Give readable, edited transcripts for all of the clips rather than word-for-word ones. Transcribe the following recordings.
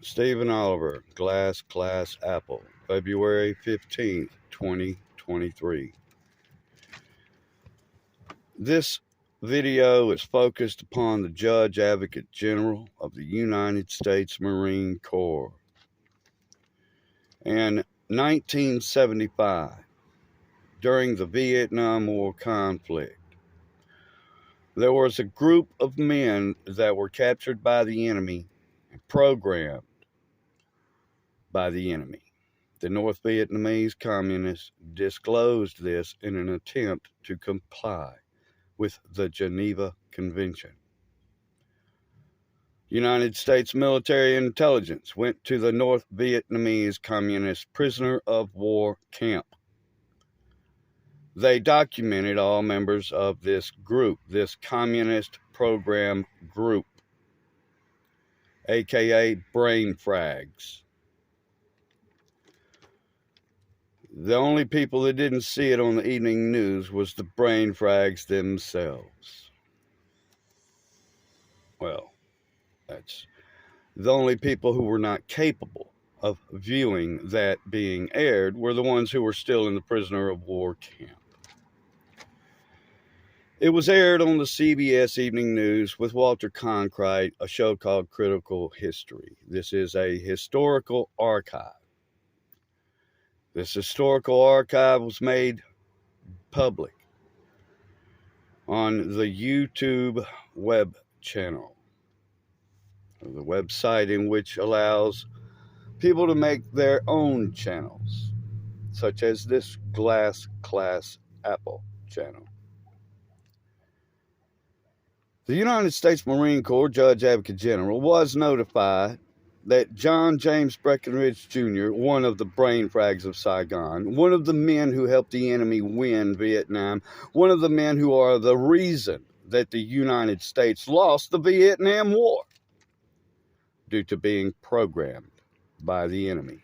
Stephen Oliver, Glass Class Apple, February 15th, 2023. This video is focused upon the Judge Advocate General of the United States Marine Corps. In 1975, during the Vietnam War conflict, there was a group of men that were captured by the enemy and programmed by the enemy. The North Vietnamese communists disclosed this in an attempt to comply with the Geneva Convention. United States military intelligence went to the North Vietnamese communist prisoner of war camp. They documented all members of this group, this communist program group, aka brain frags. The only people that didn't see it on the evening news was the brain frags themselves. Well, that's the only people who were not capable of viewing that being aired were the ones who were still in the prisoner of war camp. It was aired on the CBS Evening News with Walter Cronkite, a show called Critical History. This is a historical archive. This historical archive was made public on the YouTube web channel, the website in which allows people to make their own channels, such as this Glass Class Apple channel. The United States Marine Corps Judge Advocate General was notified that John James Breckinridge Jr., one of the brain frags of Saigon, one of the men who helped the enemy win Vietnam, one of the men who are the reason that the United States lost the Vietnam War due to being programmed by the enemy,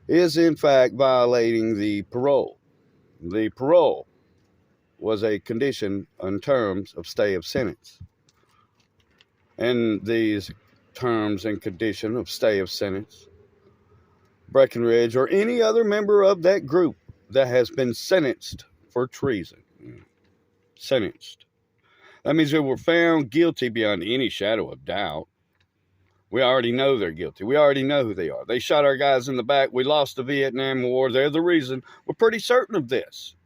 is in fact violating the parole. The parole was a condition in terms of stay of sentence. And these terms and condition of stay of sentence, Breckinridge or any other member of that group that has been sentenced for treason, sentenced. That means they were found guilty beyond any shadow of doubt. We already know they're guilty. We already know who they are. They shot our guys in the back. We lost the Vietnam War. They're the reason. We're pretty certain of this.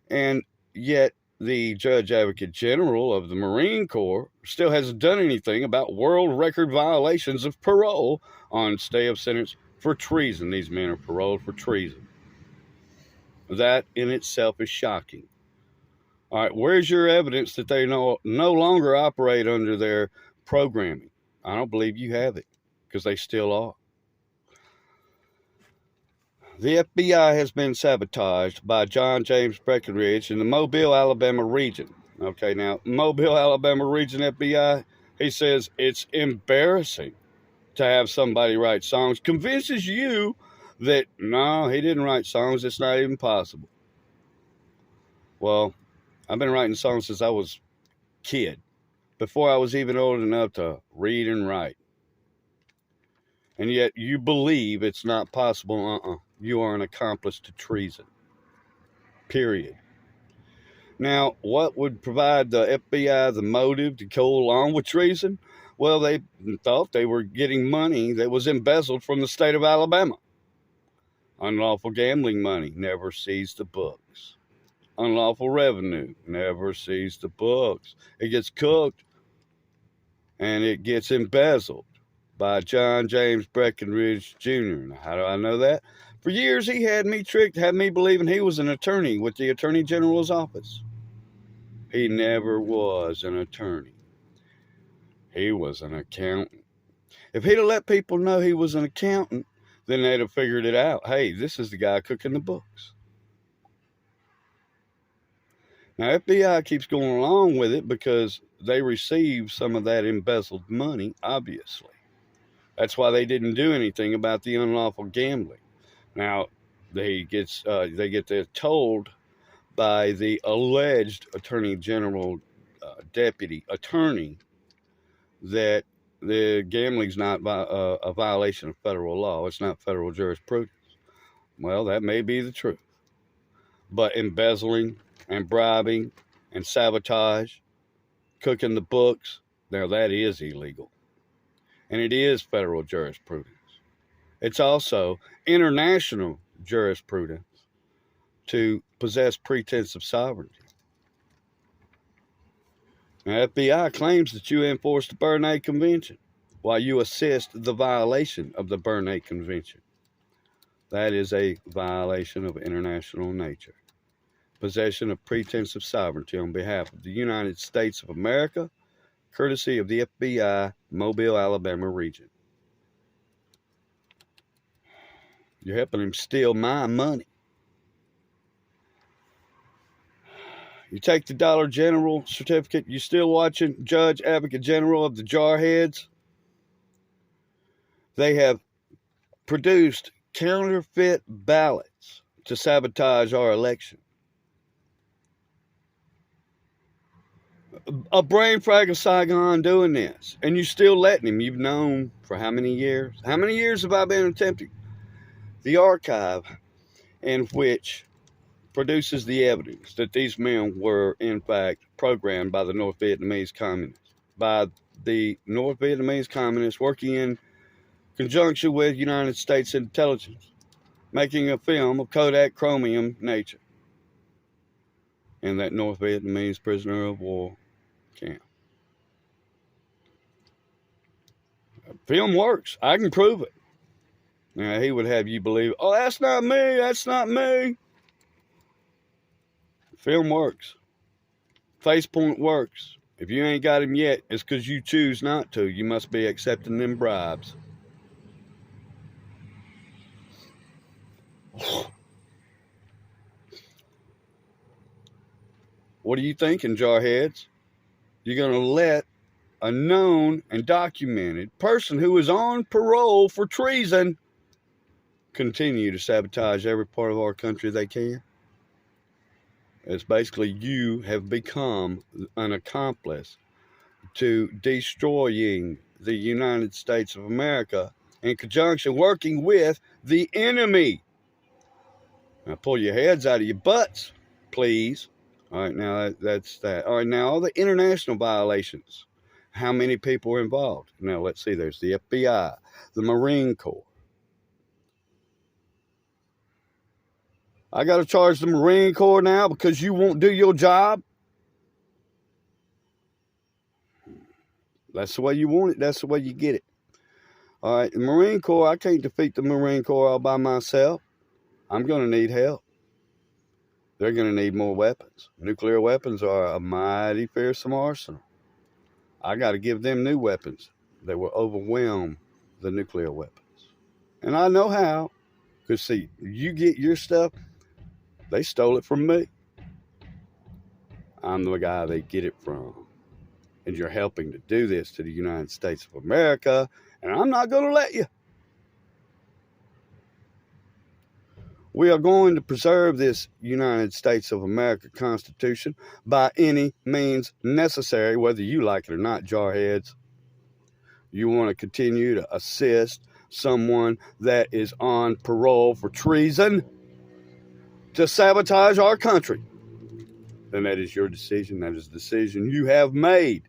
And yet, the Judge Advocate General of the Marine Corps still hasn't done anything about world record violations of parole on stay of sentence for treason. These men are paroled for treason. That in itself is shocking. All right, where's your evidence that they no longer operate under their programming? I don't believe you have it, because they still are. The FBI has been sabotaged by John James Breckinridge in the Mobile, Alabama region. Okay, now, Mobile, Alabama region FBI, he says it's embarrassing to have somebody write songs. Convinces you that, no, he didn't write songs. It's not even possible. Well, I've been writing songs since I was a kid, before I was even old enough to read and write. And yet you believe it's not possible. You are an accomplice to treason. Period. Now, what would provide the FBI the motive to go along with treason? Well, they thought they were getting money that was embezzled from the state of Alabama. Unlawful gambling money, never sees the books. Unlawful revenue, never sees the books. It gets cooked and it gets embezzled by John James Breckinridge Jr. Now, how do I know that? For years, he had me tricked, had me believing he was an attorney with the Attorney General's office. He never was an attorney. He was an accountant. If he'd have let people know he was an accountant, then they'd have figured it out. Hey, this is the guy cooking the books. Now, FBI keeps going along with it because they receive some of that embezzled money, obviously. That's why they didn't do anything about the unlawful gambling. Now, they get told by the alleged Attorney General deputy attorney that the gambling's not a violation of federal law. It's not federal jurisprudence. Well, that may be the truth. But embezzling and bribing and sabotage, cooking the books, now that is illegal. And it is federal jurisprudence. It's also international jurisprudence to possess pretense of sovereignty. Now, FBI claims that you enforce the Berne Convention while you assist the violation of the Berne Convention. That is a violation of international nature. Possession of pretense of sovereignty on behalf of the United States of America, courtesy of the FBI, Mobile, Alabama region. You're helping him steal my money. You take the Dollar General certificate. You still watching Judge Advocate General of the Jarheads? They have produced counterfeit ballots to sabotage our election. A brain frag of Saigon doing this, and you still letting him. You've known for how many years? How many years have I been attempting? The archive in which produces the evidence that these men were, in fact, programmed by the North Vietnamese communists. By the North Vietnamese communists working in conjunction with United States intelligence, making a film of Kodak chromium nature in that North Vietnamese prisoner of war camp. Film works. I can prove it. Now, he would have you believe, oh, that's not me. That's not me. Film works. Facepoint works. If you ain't got him yet, it's because you choose not to. You must be accepting them bribes. What are you thinking, jarheads? You're going to let a known and documented person who is on parole for treason continue to sabotage every part of our country they can? It's basically you have become an accomplice to destroying the United States of America in conjunction working with the enemy. Now pull your heads out of your butts, please. All right, now that's that. All right, now all the international violations. How many people are involved? Now let's see, there's the FBI, the Marine Corps. I got to charge the Marine Corps now because you won't do your job? That's the way you want it. That's the way you get it. All right, the Marine Corps, I can't defeat the Marine Corps all by myself. I'm going to need help. They're going to need more weapons. Nuclear weapons are a mighty fearsome arsenal. I got to give them new weapons that will overwhelm the nuclear weapons. And I know how. Because, see, you get your stuff, they stole it from me. I'm the guy they get it from. And you're helping to do this to the United States of America, and I'm not going to let you. We are going to preserve this United States of America Constitution by any means necessary, whether you like it or not, jarheads. You want to continue to assist someone that is on parole for treason to sabotage our country, then that is your decision. That is the decision you have made.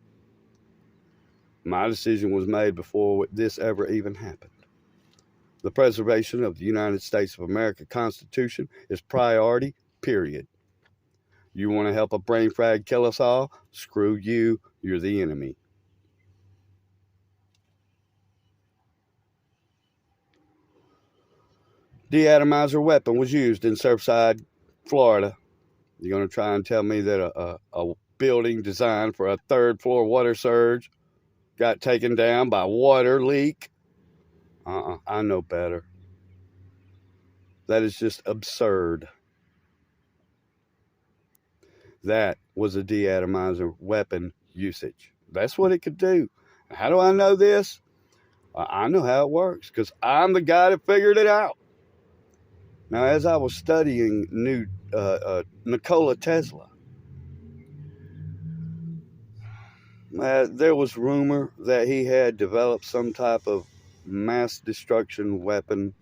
My decision was made before this ever even happened. The preservation of the United States of America Constitution is priority, period. You want to help a brain frag kill us all? Screw you. You're the enemy. Deatomizer weapon was used in Surfside, Florida. You're going to try and tell me that a building designed for a third floor water surge got taken down by water leak? I know better. That is just absurd. That was a deatomizer weapon usage. That's what it could do. How do I know this? I know how it works because I'm the guy that figured it out. Now, as I was studying Nikola Tesla, There was rumor that he had developed some type of mass destruction weapon.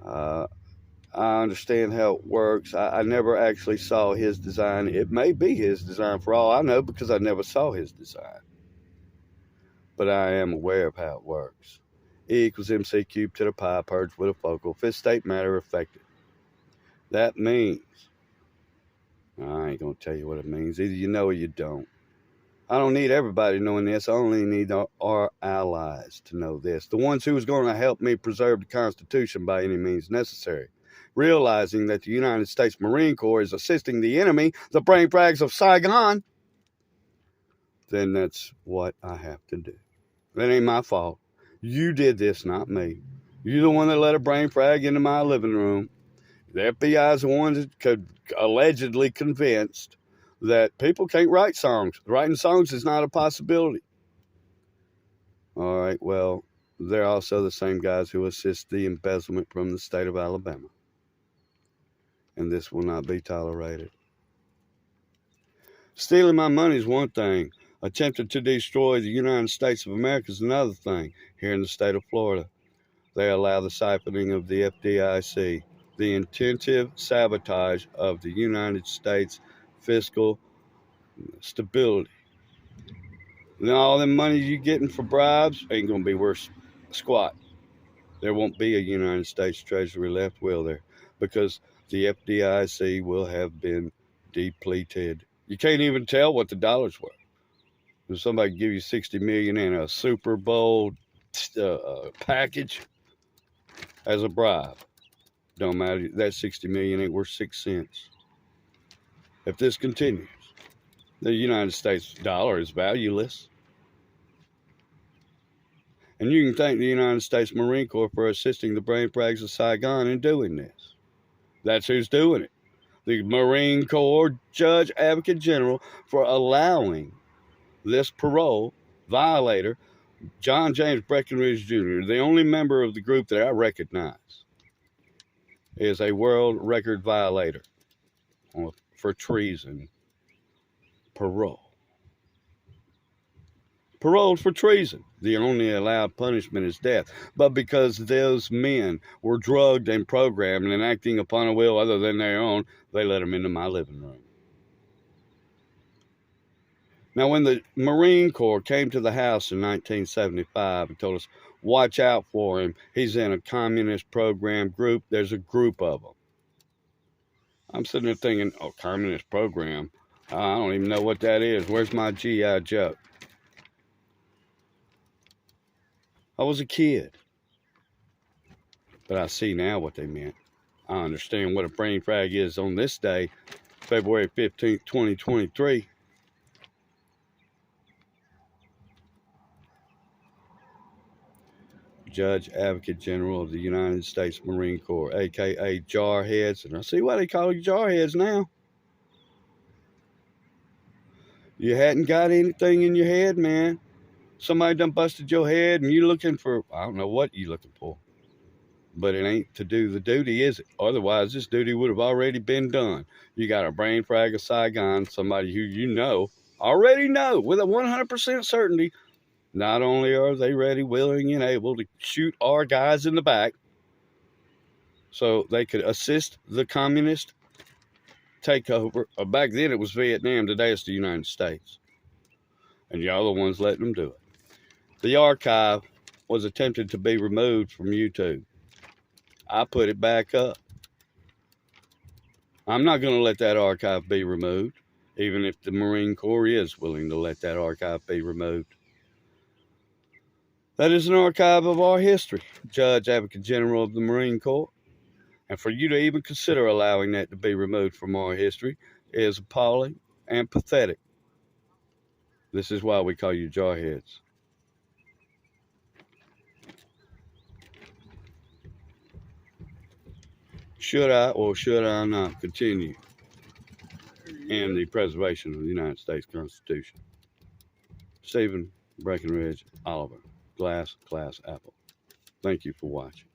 I understand how it works. I never actually saw his design. It may be his design for all I know because I never saw his design. But I am aware of how it works. E equals MC cubed to the pi purged with a focal. Fifth state matter affected. That means, I ain't going to tell you what it means. Either you know or you don't. I don't need everybody knowing this. I only need our allies to know this. The ones who's going to help me preserve the Constitution by any means necessary. Realizing that the United States Marine Corps is assisting the enemy, the brain frags of Saigon, then that's what I have to do. That ain't my fault. You did this, not me. You're the one that let a brain frag into my living room. The FBI is the one that could allegedly convinced that people can't write songs. Writing songs is not a possibility. All right, well, they're also the same guys who assist the embezzlement from the state of Alabama. And this will not be tolerated. Stealing my money is one thing. Attempting to destroy the United States of America is another thing. Here in the state of Florida, they allow the siphoning of the FDIC, the intensive sabotage of the United States fiscal stability. Now, all the money you're getting for bribes ain't going to be worth squat. There won't be a United States Treasury left, will there? Because the FDIC will have been depleted. You can't even tell what the dollar's worth. If somebody give you $60 million in a Super Bowl package as a bribe, don't matter. That $60 million ain't worth 6 cents. If this continues, the United States dollar is valueless. And you can thank the United States Marine Corps for assisting the brain frags of Saigon in doing this. That's who's doing it. The Marine Corps Judge Advocate General for allowing this parole violator, John James Breckenridge Jr., the only member of the group that I recognize, is a world record violator for treason. Parole. Paroled for treason. The only allowed punishment is death. But because those men were drugged and programmed and acting upon a will other than their own, they let them into my living room. Now, when the Marine Corps came to the house in 1975 and told us, watch out for him, he's in a communist program group, there's a group of them. I'm sitting there thinking, oh, communist program? I don't even know what that is. Where's my GI Joe? I was a kid, but I see now what they meant. I understand what a brain frag is on this day, February 15th, 2023. Judge Advocate General of the United States Marine Corps, a.k.a. Jarheads. And I see why they call you Jarheads now. You hadn't got anything in your head, man. Somebody done busted your head and you're looking for, I don't know what you're looking for. But it ain't to do the duty, is it? Otherwise, this duty would have already been done. You got a brain frag of Saigon, somebody who you know, already know with a 100% certainty. Not only are they ready, willing, and able to shoot our guys in the back so they could assist the communist takeover. Back then it was Vietnam, today it's the United States. And y'all the ones letting them do it. The archive was attempted to be removed from YouTube. I put it back up. I'm not going to let that archive be removed, even if the Marine Corps is willing to let that archive be removed. That is an archive of our history, Judge Advocate General of the Marine Corps. And for you to even consider allowing that to be removed from our history is appalling and pathetic. This is why we call you Jarheads. Should I or should I not continue in the preservation of the United States Constitution? Stephen Breckenridge Oliver, Glass Apple. Thank you for watching.